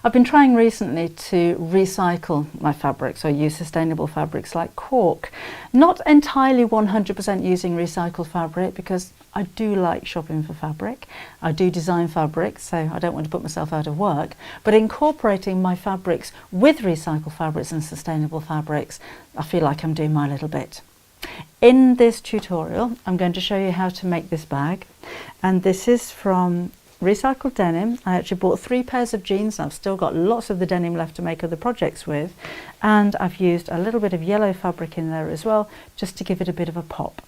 I've been trying recently to recycle my fabrics or use sustainable fabrics like cork. Not entirely 100% using recycled fabric, because I do like shopping for fabric. I do design fabrics, so I don't want to put myself out of work. But incorporating my fabrics with recycled fabrics and sustainable fabrics, I feel like I'm doing my little bit. In this tutorial, I'm going to show you how to make this bag. And this is from recycled denim. I actually bought 3 pairs of jeans, and I've still got lots of the denim left to make other projects with, and I've used a little bit of yellow fabric in there as well, just to give it a bit of a pop.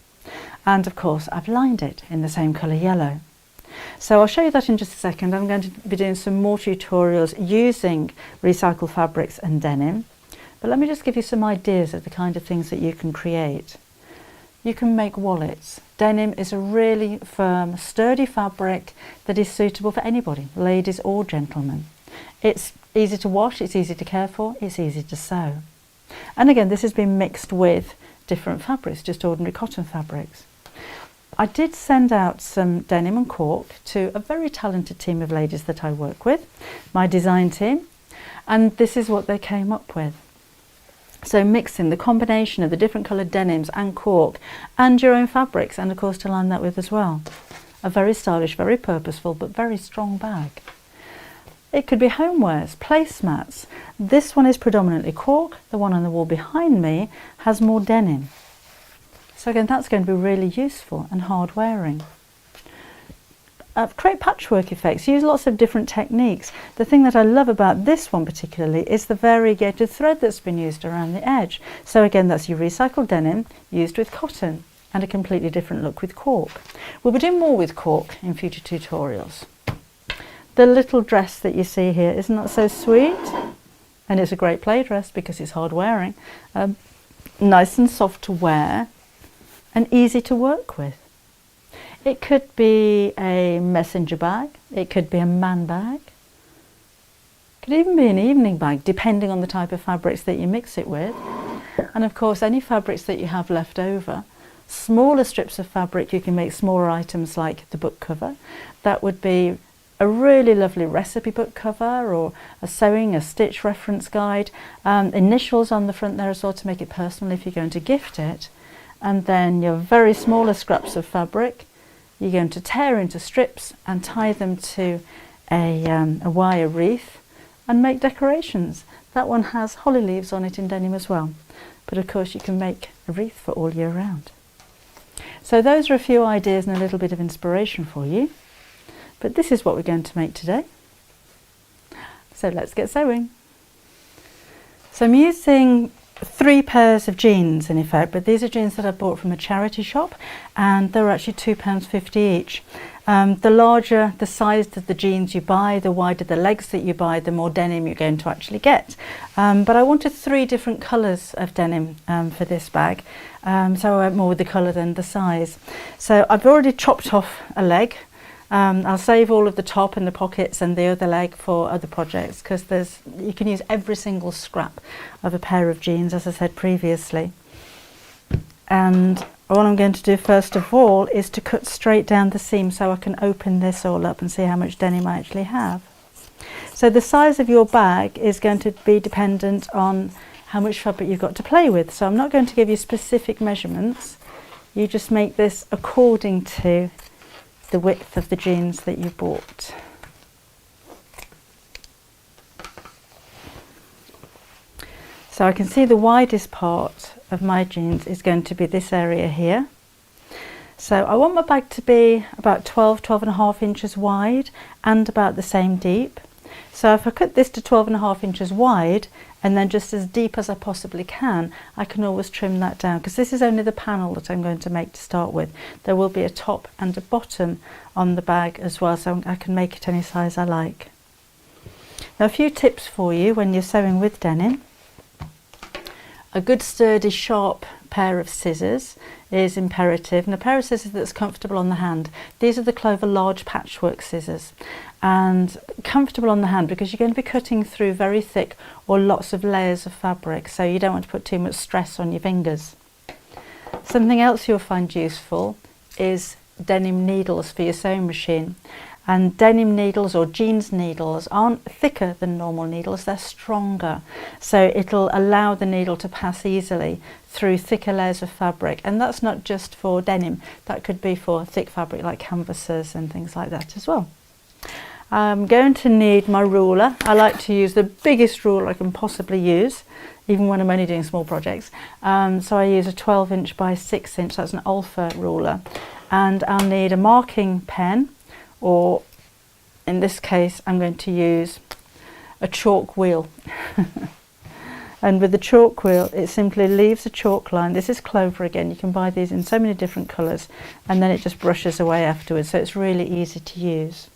And of course I've lined it in the same colour yellow. So I'll show you that in just a second. I'm going to be doing some more tutorials using recycled fabrics and denim, but let me just give you some ideas of the kind of things that you can create. You can make wallets. Denim is a really firm, sturdy fabric that is suitable for anybody, ladies or gentlemen. It's easy to wash, it's easy to care for, it's easy to sew. And again, this has been mixed with different fabrics, just ordinary cotton fabrics. I did send out some denim and cork to a very talented team of ladies that I work with, my design team, and this is what they came up with. So mixing the combination of the different coloured denims and cork and your own fabrics, and of course to line that with as well. A very stylish, very purposeful, but very strong bag. It could be homewares, placemats. This one is predominantly cork. The one on the wall behind me has more denim. So again, that's going to be really useful and hard wearing. Create patchwork effects, use lots of different techniques. The thing that I love about this one particularly is the variegated thread that's been used around the edge. So again, that's your recycled denim used with cotton, and a completely different look with cork. We'll be doing more with cork in future tutorials. The little dress that you see here, isn't that so sweet? And it's a great play dress because it's hard wearing. Nice and soft to wear and easy to work with. It could be a messenger bag, it could be a man bag, it could even be an evening bag, depending on the type of fabrics that you mix it with. And of course, any fabrics that you have left over, smaller strips of fabric, you can make smaller items like the book cover. That would be a really lovely recipe book cover, or a sewing, a stitch reference guide. Initials on the front there as well to make it personal if you're going to gift it. And then your very smaller scraps of fabric, you're going to tear into strips and tie them to a wire wreath and make decorations. That one has holly leaves on it in denim as well. But of course you can make a wreath for all year round. So those are a few ideas and a little bit of inspiration for you. But this is what we're going to make today. So let's get sewing. So I'm using 3 pairs of jeans in effect, but these are jeans that I bought from a charity shop, and they're actually £2.50 each. The larger the size of the jeans you buy, the wider the legs that you buy, the more denim you're going to actually get. But I wanted 3 different colours of denim for this bag, so I went more with the colour than the size. So I've already chopped off a leg. I'll save all of the top and the pockets and the other leg for other projects, because you can use every single scrap of a pair of jeans, as I said previously. And what I'm going to do first of all is to cut straight down the seam so I can open this all up and see how much denim I actually have. So the size of your bag is going to be dependent on how much fabric you've got to play with. So I'm not going to give you specific measurements. You just make this according to the width of the jeans that you bought. So I can see the widest part of my jeans is going to be this area here. So I want my bag to be about 12.5 inches wide and about the same deep. So if I cut this to 12.5 inches wide and then just as deep as I possibly can, I can always trim that down, because this is only the panel that I'm going to make to start with. There will be a top and a bottom on the bag as well, so I can make it any size I like. Now a few tips for you when you're sewing with denim. A good sturdy sharp pair of scissors is imperative, and a pair of scissors that's comfortable on the hand. These are the Clover large patchwork scissors, and comfortable on the hand because you're going to be cutting through very thick or lots of layers of fabric, so you don't want to put too much stress on your fingers. Something else you'll find useful is denim needles for your sewing machine. And denim needles or jeans needles aren't thicker than normal needles, they're stronger. So it'll allow the needle to pass easily through thicker layers of fabric. And that's not just for denim, that could be for thick fabric like canvases and things like that as well. I'm going to need my ruler. I like to use the biggest ruler I can possibly use, even when I'm only doing small projects. So I use a 12" by 6", that's an alpha ruler. And I'll need a marking pen, or in this case I'm going to use a chalk wheel. And with the chalk wheel it simply leaves a chalk line. This is clover again, you can buy these in so many different colours, and then it just brushes away afterwards, so it's really easy to use.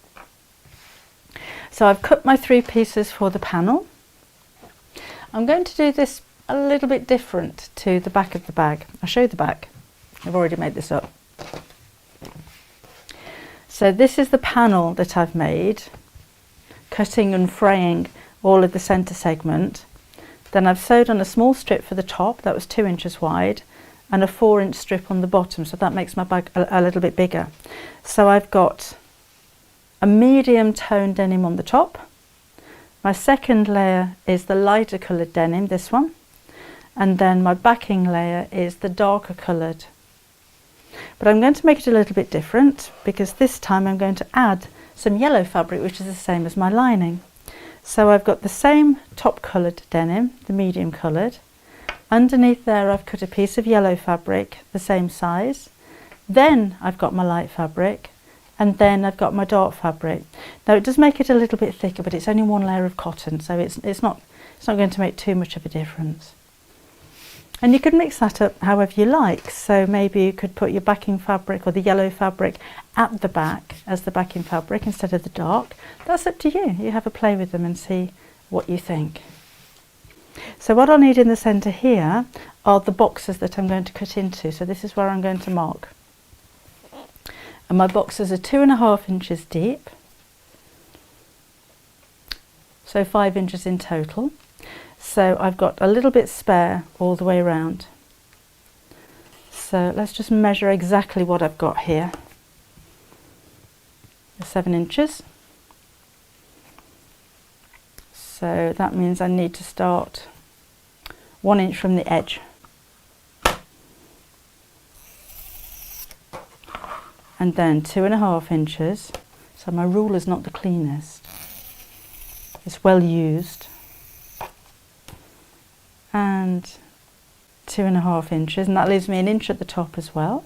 So I've cut my 3 pieces for the panel. I'm going to do this a little bit different to the back of the bag. I'll show you the back. I've already made this up. So this is the panel that I've made, cutting and fraying all of the centre segment. Then I've sewed on a small strip for the top, that was 2 inches wide, and a 4-inch strip on the bottom, so that makes my bag a little bit bigger. So I've got a medium tone denim on the top. My second layer is the lighter coloured denim, this one, and then my backing layer is the darker coloured. But I'm going to make it a little bit different, because this time I'm going to add some yellow fabric, which is the same as my lining. So I've got the same top coloured denim, the medium coloured. Underneath there I've cut a piece of yellow fabric, the same size. Then I've got my light fabric, and then I've got my dark fabric. Now it does make it a little bit thicker, but it's only 1 layer of cotton, so it's not going to make too much of a difference. And you could mix that up however you like. So maybe you could put your backing fabric or the yellow fabric at the back as the backing fabric instead of the dark. That's up to you. You have a play with them and see what you think. So what I'll need in the centre here are the boxes that I'm going to cut into. So this is where I'm going to mark. And my boxes are 2.5 inches deep. So 5 inches in total. So I've got a little bit spare all the way around. So let's just measure exactly what I've got here. 7 inches. So that means I need to start 1 inch from the edge. And then 2.5 inches. So my ruler's not the cleanest. It's well used. And 2.5 inches, and that leaves me 1 inch at the top as well.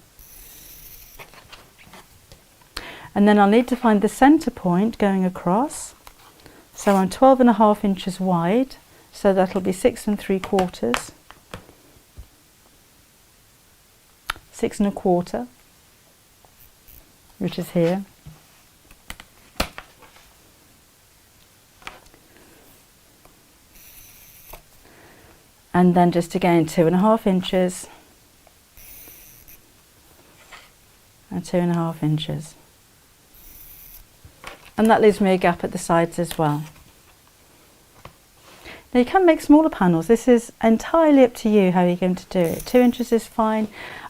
And then I'll need to find the centre point going across. So I'm 12.5 inches wide, so that'll be 6 3/4, 6 1/4, which is here. And then just again 2.5 inches and 2.5 inches. And that leaves me a gap at the sides as well. Now you can make smaller panels. This is entirely up to you how you're going to do it. 2 inches is fine.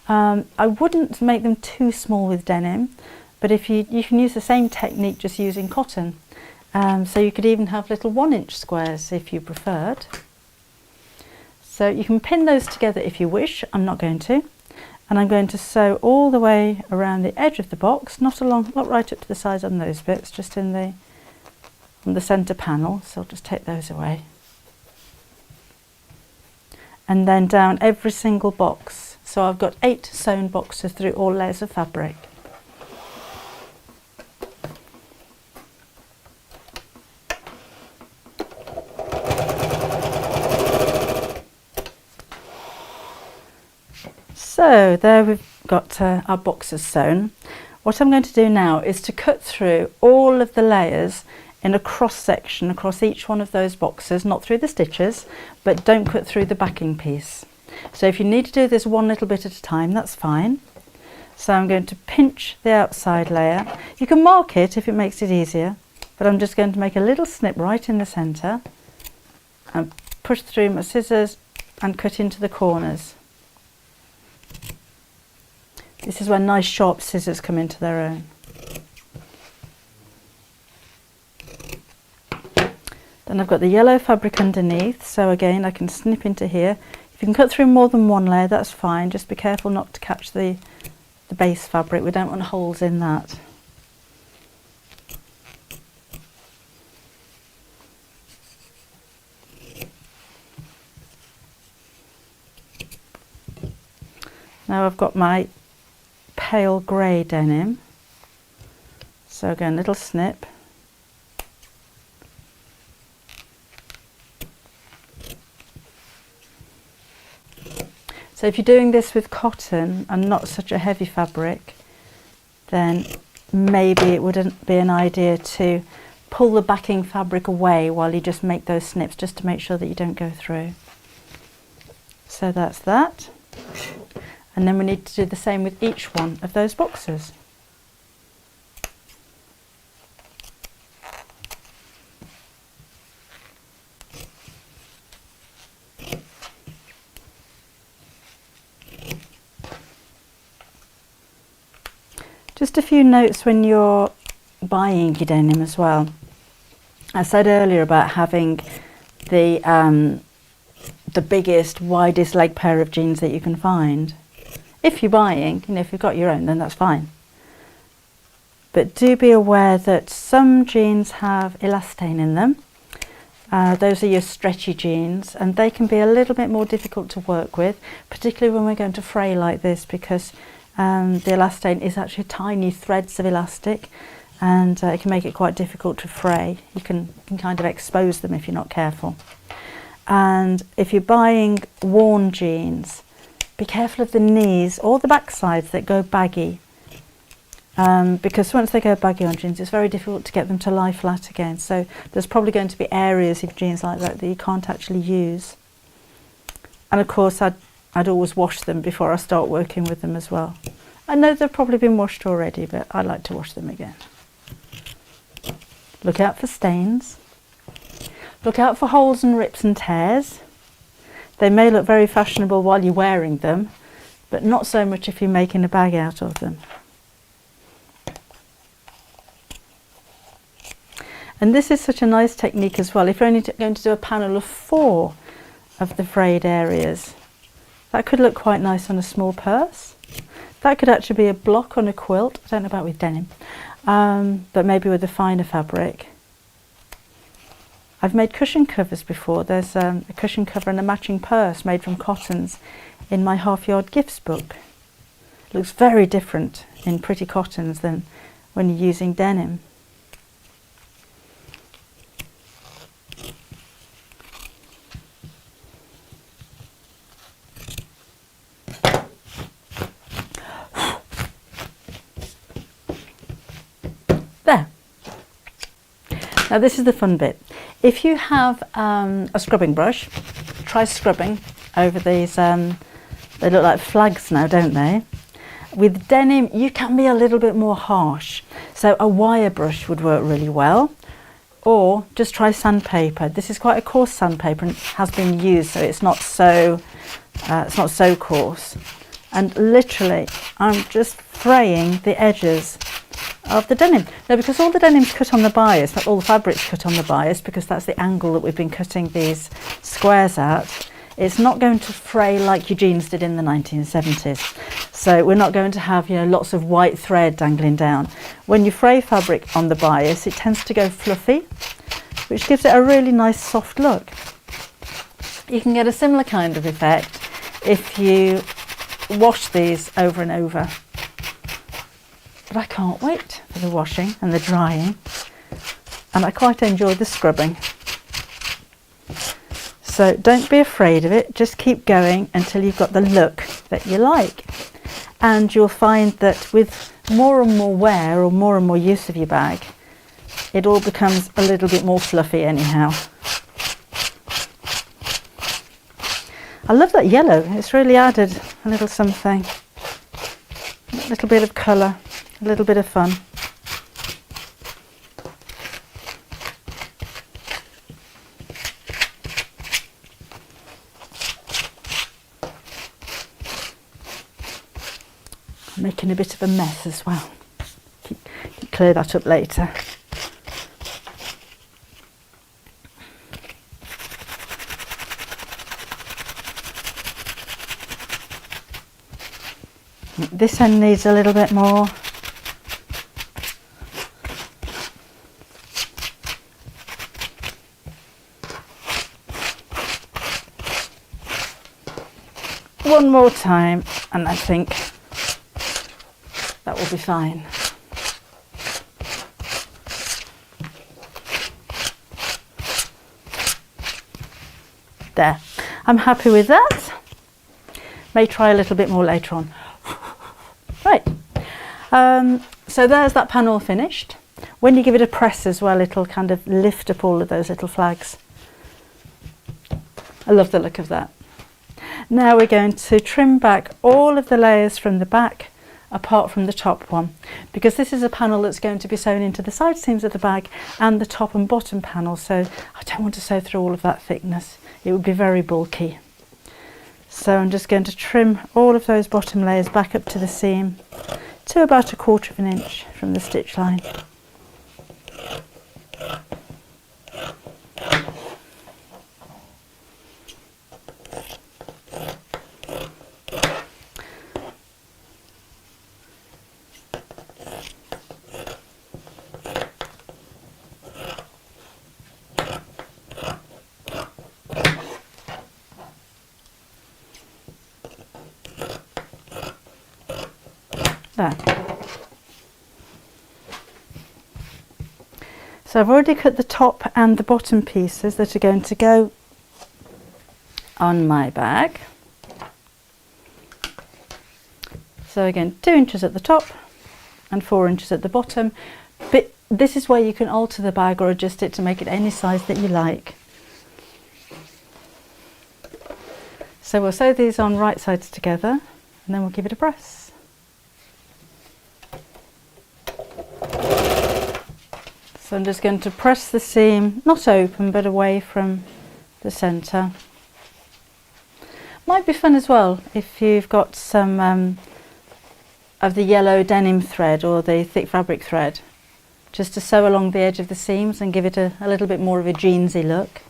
I wouldn't make them too small with denim, but if you can use the same technique just using cotton. So you could even have little 1-inch squares if you preferred. So you can pin those together if you wish. I'm not going to. And I'm going to sew all the way around the edge of the box, not right up to the sides on those bits, just on the centre panel. So I'll just take those away. And then down every single box. So I've got 8 sewn boxes through all layers of fabric. So there we've got our boxes sewn. What I'm going to do now is to cut through all of the layers in a cross section across each one of those boxes, not through the stitches, but don't cut through the backing piece. So if you need to do this one little bit at a time, that's fine. So I'm going to pinch the outside layer. You can mark it if it makes it easier, but I'm just going to make a little snip right in the centre and push through my scissors and cut into the corners. This is where nice sharp scissors come into their own. Then I've got the yellow fabric underneath, so again I can snip into here. If you can cut through more than one layer, that's fine. Just be careful not to catch the base fabric. We don't want holes in that. Now I've got my pale grey denim, so again, little snip. So if you're doing this with cotton and not such a heavy fabric, then maybe it wouldn't be an idea to pull the backing fabric away while you just make those snips, just to make sure that you don't go through. So that's that. And then we need to do the same with each one of those boxes. Just a few notes when you're buying your denim as well. I said earlier about having the biggest, widest leg pair of jeans that you can find. If you're buying, if you've got your own, then that's fine. But do be aware that some jeans have elastane in them. Those are your stretchy jeans, and they can be a little bit more difficult to work with, particularly when we're going to fray like this, because the elastane is actually tiny threads of elastic, and it can make it quite difficult to fray. You can kind of expose them if you're not careful. And if you're buying worn jeans, be careful of the knees or the back sides that go baggy, because once they go baggy on jeans, it's very difficult to get them to lie flat again. So there's probably going to be areas of jeans like that you can't actually use. And of course, I'd always wash them before I start working with them as well. I know they've probably been washed already, but I like to wash them again. Look out for stains. Look out for holes and rips and tears. They may look very fashionable while you're wearing them, but not so much if you're making a bag out of them. And this is such a nice technique as well. If you're only going to do a panel of 4 of the frayed areas, that could look quite nice on a small purse. That could actually be a block on a quilt. I don't know about with denim, but maybe with a finer fabric. I've made cushion covers before. There's a cushion cover and a matching purse made from cottons in my half-yard gifts book. It looks very different in pretty cottons than when you're using denim. There. Now this is the fun bit. If you have a scrubbing brush, try scrubbing over these, they look like flags now, don't they? With denim, you can be a little bit more harsh. So a wire brush would work really well, or just try sandpaper. This is quite a coarse sandpaper and has been used, so it's not so coarse. And literally, I'm just fraying the edges of the denim. Now, because all the denim's cut on the bias, all the fabric's cut on the bias, because that's the angle that we've been cutting these squares at, it's not going to fray like your jeans did in the 1970s. So we're not going to have, lots of white thread dangling down. When you fray fabric on the bias, it tends to go fluffy, which gives it a really nice soft look. You can get a similar kind of effect if you wash these over and over. But I can't wait for the washing and the drying, and I quite enjoy the scrubbing. So don't be afraid of it, just keep going until you've got the look that you like. And you'll find that with more and more wear or more and more use of your bag, it all becomes a little bit more fluffy anyhow. I love that yellow, it's really added a little something, a little bit of colour. A little bit of fun. I'm making a bit of a mess as well. Clear that up later. this end needs a little bit more. One more time, and I think that will be fine. There, I'm happy with that. May try a little bit more later on. Right, so there's that panel finished. When you give it a press as well, it'll kind of lift up all of those little flags. I love the look of that. Now we're going to trim back all of the layers from the back apart from the top one, because this is a panel that's going to be sewn into the side seams of the bag and the top and bottom panel, so I don't want to sew through all of that thickness. It would be very bulky. So I'm just going to trim all of those bottom layers back up to the seam to about 1/4 of an inch from the stitch line. There. So I've already cut the top and the bottom pieces that are going to go on my bag. So again, 2 inches at the top and 4 inches at the bottom. But this is where you can alter the bag or adjust it to make it any size that you like. So we'll sew these on right sides together and then we'll give it a press. So I'm just going to press the seam, not open, but away from the centre. Might be fun as well if you've got some of the yellow denim thread or the thick fabric thread, just to sew along the edge of the seams and give it a little bit more of a jeansy look.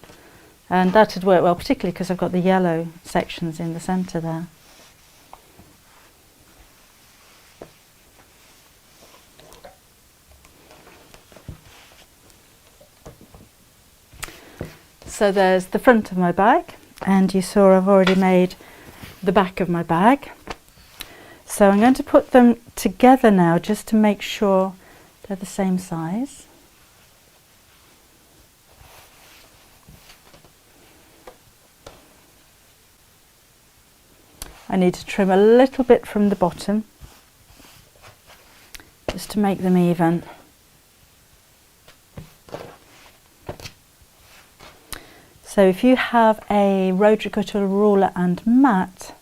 And that would work well, particularly because I've got the yellow sections in the centre there. So there's the front of my bag, and you saw I've already made the back of my bag. So I'm going to put them together now just to make sure they're the same size. I need to trim a little bit from the bottom just to make them even. So if you have a rotary cutter, ruler and mat,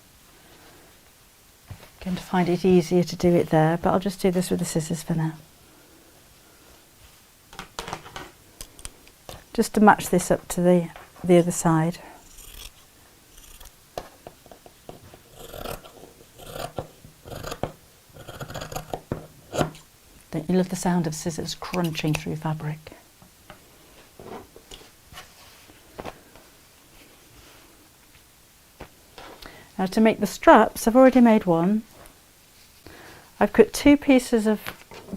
I'm going to find it easier to do it there, but I'll just do this with the scissors for now. Just to match this up to the other side. Don't you love the sound of scissors crunching through fabric? Now to make the straps, I've already made one. I've cut 2 pieces of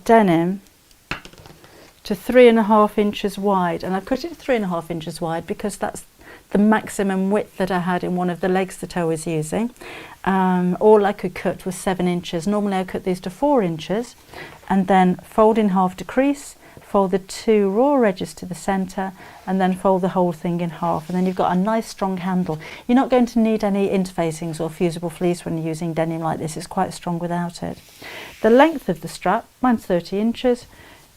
denim to 3.5 inches wide, and I've cut it 3.5 inches wide because that's the maximum width that I had in one of the legs that I was using. All I could cut was 7 inches. Normally I cut these to 4 inches and then fold in half to crease, fold the 2 raw edges to the centre and then fold the whole thing in half, and then you've got a nice strong handle. You're not going to need any interfacings or fusible fleece when you're using denim like this. It's quite strong without it. The length of the strap, mine's 30 inches.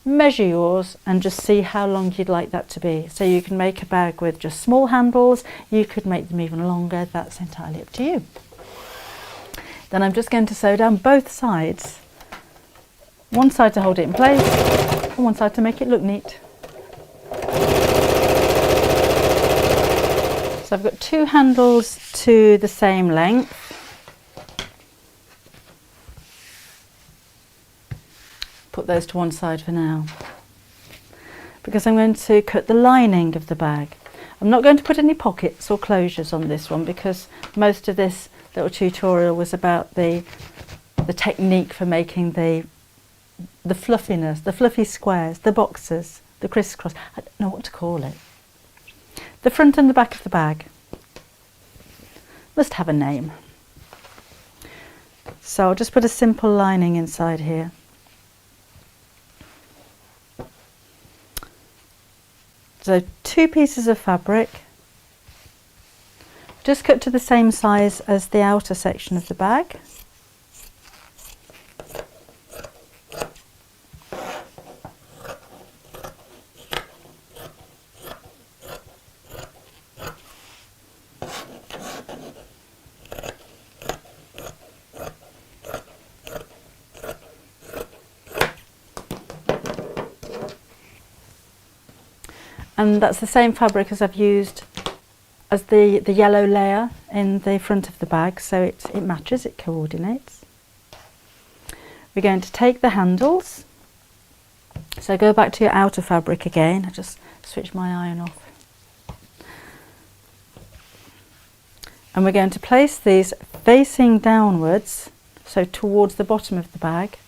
Measure yours and just see how long you'd like that to be. So you can make a bag with just small handles, you could make them even longer, that's entirely up to you. Then I'm just going to sew down both sides. One side to hold it in place and one side to make it look neat. So I've got 2 handles to the same length. Put those to one side for now because I'm going to cut the lining of the bag. I'm not going to put any pockets or closures on this one because most of this little tutorial was about the the technique for making the fluffiness, the fluffy squares, the boxes, the crisscross. I don't know what to call it. The front and the back of the bag must have a name. So I'll just put a simple lining inside here. So 2 pieces of fabric, just cut to the same size as the outer section of the bag. And that's the same fabric as I've used as the yellow layer in the front of the bag, so it matches, it coordinates. We're going to take the handles, so go back to your outer fabric again. I just switched my iron off. And we're going to place these facing downwards, so towards the bottom of the bag,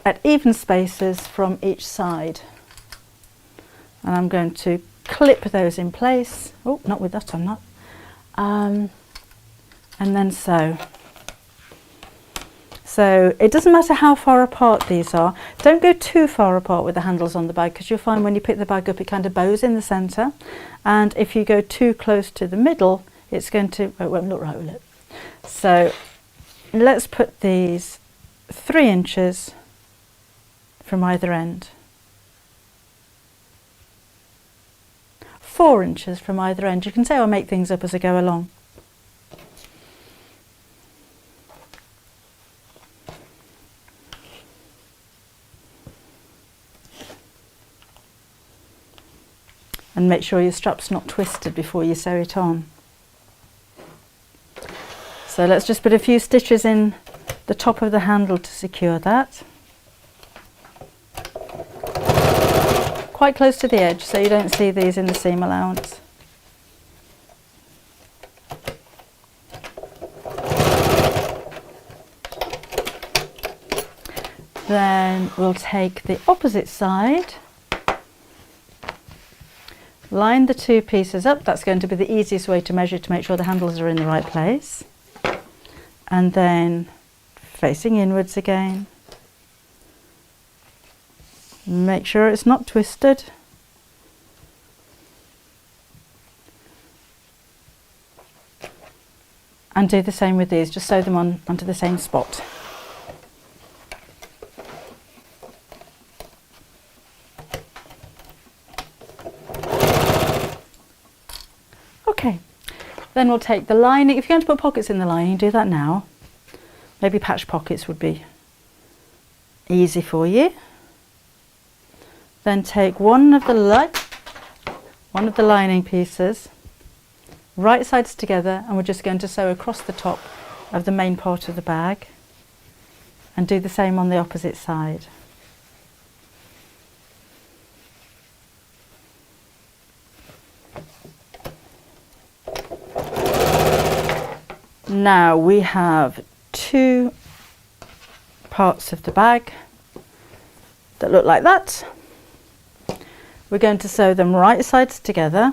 at even spaces from each side. And I'm going to clip those in place. Oh, not with that, I'm not. And then sew. So it doesn't matter how far apart these are. Don't go too far apart with the handles on the bag, because you'll find when you pick the bag up it kind of bows in the centre. And if you go too close to the middle, it's going to, it won't look right, will it? So let's put these 3 inches from either end. 4 inches from either end. You can say I'll make things up as I go along. And make sure your strap's not twisted before you sew it on. So let's just put a few stitches in the top of the handle to secure that. Quite close to the edge, so you don't see these in the seam allowance. Then we'll take the opposite side, line the 2 pieces up. That's going to be the easiest way to measure, to make sure the handles are in the right place. And then facing inwards again. Make sure it's not twisted. And do the same with these, just sew them onto the same spot. Okay, then we'll take the lining. If you're going to put pockets in the lining, do that now. Maybe patch pockets would be easy for you. Then take one of the lining pieces, right sides together, and we're just going to sew across the top of the main part of the bag, and do the same on the opposite side. Now we have 2 parts of the bag that look like that. We're going to sew them right sides together,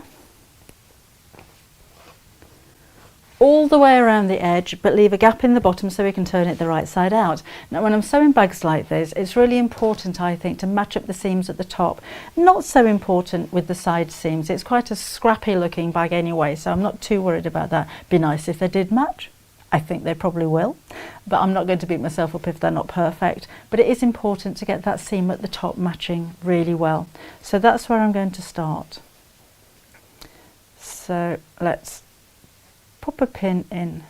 all the way around the edge, but leave a gap in the bottom so we can turn it the right side out. Now when I'm sewing bags like this, it's really important, I think, to match up the seams at the top. Not so important with the side seams. It's quite a scrappy looking bag anyway, so I'm not too worried about that. Be nice if they did match. I think they probably will, but I'm not going to beat myself up if they're not perfect. But it is important to get that seam at the top matching really well. So that's where I'm going to start. So let's pop a pin in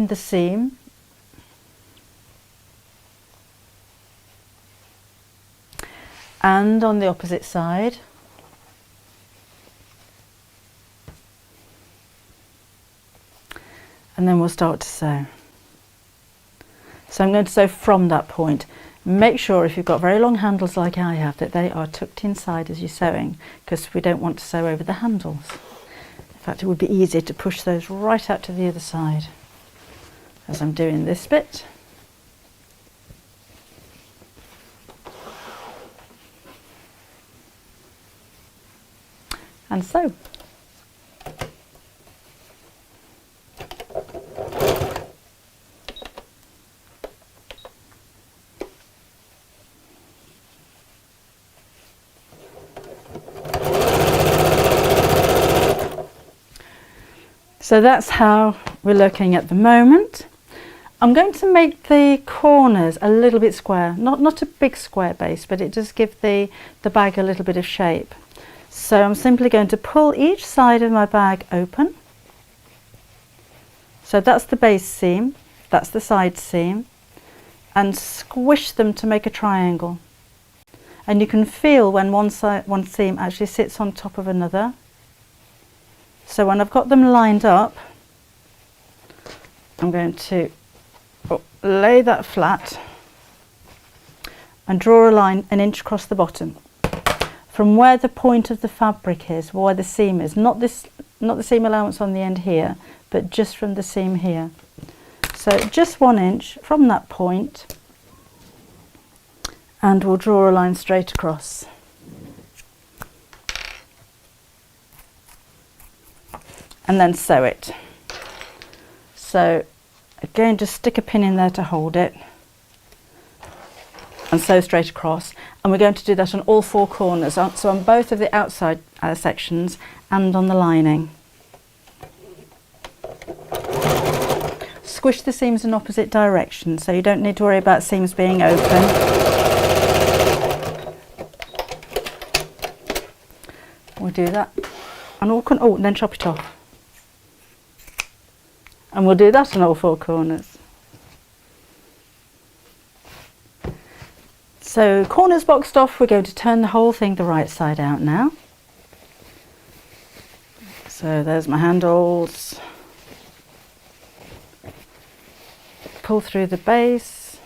the seam. And on the opposite side. And then we'll start to sew. So I'm going to sew from that point. Make sure if you've got very long handles like I have that they are tucked inside as you're sewing, because we don't want to sew over the handles. In fact, it would be easier to push those right out to the other side. as I'm doing this bit. And so. So that's how we're looking at the moment. I'm going to make the corners a little bit square, not a big square base, but it does give the bag a little bit of shape. So I'm simply going to pull each side of my bag open. So that's the base seam, that's the side seam, and squish them to make a triangle. And you can feel when one seam actually sits on top of another. So when I've got them lined up, I'm going to lay that flat and draw a line 1 inch across the bottom from where the point of the fabric is, where the seam is, not the seam allowance on the end here, but just from the seam here. So just 1 inch from that point, and we'll draw a line straight across. And then sew it. So again, just stick a pin in there to hold it and sew straight across. And we're going to do that on all 4 corners, so on both of the outside sections and on the lining. Squish the seams in opposite directions, so you don't need to worry about seams being open. We'll do that. And then chop it off. And we'll do that on all 4 corners. So corners boxed off, we're going to turn the whole thing the right side out now. So there's my handles. Pull through the base.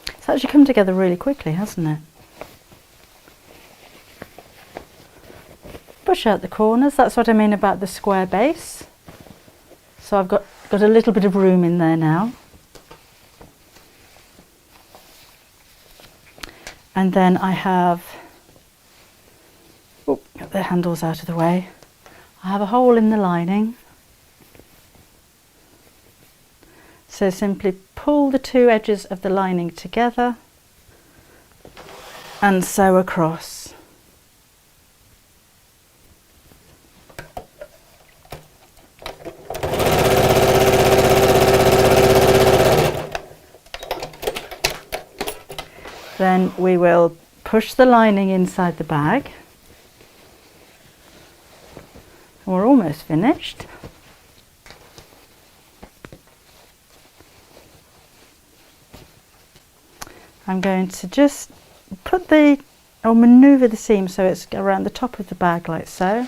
It's actually come together really quickly, hasn't it? Push out the corners. That's what I mean about the square base. So I've got a little bit of room in there now. And then I have, get the handles out of the way. I have a hole in the lining. So simply pull the 2 edges of the lining together and sew across. Then we will push the lining inside the bag. We're almost finished. I'm going to just manoeuvre the seam so it's around the top of the bag like so.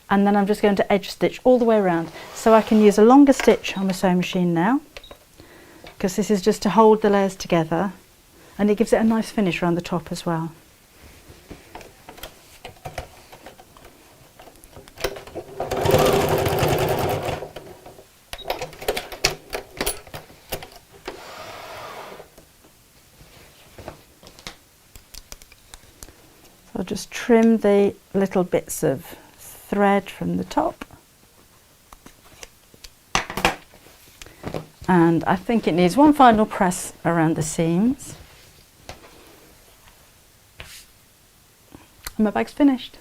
And then I'm just going to edge stitch all the way around. So I can use a longer stitch on my sewing machine now, because this is just to hold the layers together. And it gives it a nice finish around the top as well. So I'll just trim the little bits of thread from the top. And I think it needs one final press around the seams. And my bag's finished.